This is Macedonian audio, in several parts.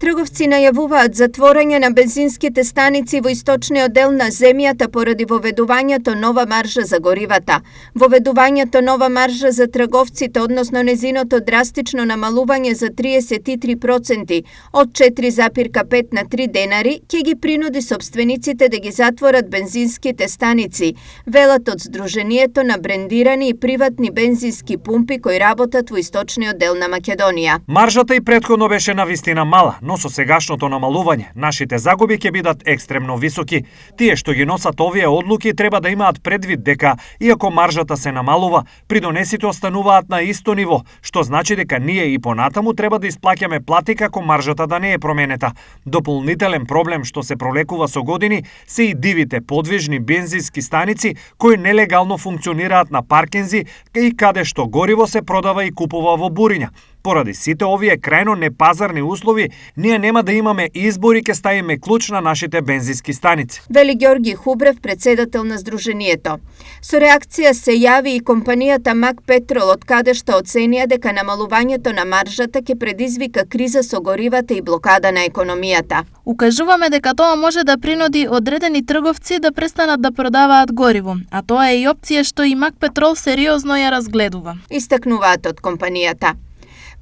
Трговци најавуваат затворање на бензинските станици во источниот дел на земјата поради воведувањето нова маржа за горивата. Воведувањето нова маржа за трговците, односно незиното драстично намалување за 33% од 4,5 на 3 денари, ќе ги принуди сопствениците да ги затворат бензинските станици, велат од Сдруженијето на брендирани и приватни бензински пумпи кои работат во источниот дел на Македонија. Маржата и претходно беше навистина мала, но со сегашното намалување, нашите загуби ќе бидат екстремно високи. Тие што ги носат овие одлуки треба да имаат предвид дека, иако маржата се намалува, придонесите остануваат на исто ниво, што значи дека ние и понатаму треба да исплаќаме плати како маржата да не е променета. Дополнителен проблем што се пролекува со години се и дивите подвижни бензински станици кои нелегално функционираат на паркинзи и каде што гориво се продава и купува во буриња. Поради сите овие крајно непазарни услови, ние нема да имаме избор и ќе ставиме клуч на нашите бензински станици. Вели Ѓорги Хубрев, председател на Сдруженијето. Со реакција се јави и компанијата Мак Петрол, од каде што оценија дека намалувањето на маржата ќе предизвика криза со горивата и блокада на економијата. Укажуваме дека тоа може да принуди одредени трговци да престанат да продаваат гориво, а тоа е и опција што и Мак Петрол сериозно ја разгледува. Истакнуваат од компанијата.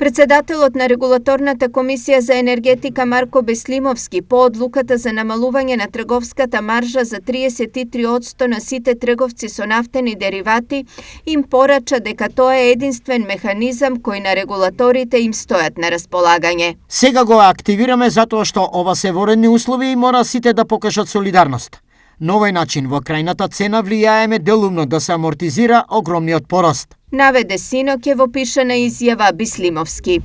Председателот на Регулаторната комисија за енергетика Марко Беслимовски по одлуката за намалување на трговската маржа за 33% на сите трговци со нафтени деривати им порача дека тоа е единствен механизам кој на регулаторите им стојат на располагање. Сега го активираме затоа што ова се воредни услови и мора сите да покажат солидарност. На овој начин во крајната цена влијаеме делумно да се амортизира огромниот пораст. Наведе синоќе во пишана изјава Бислимовски.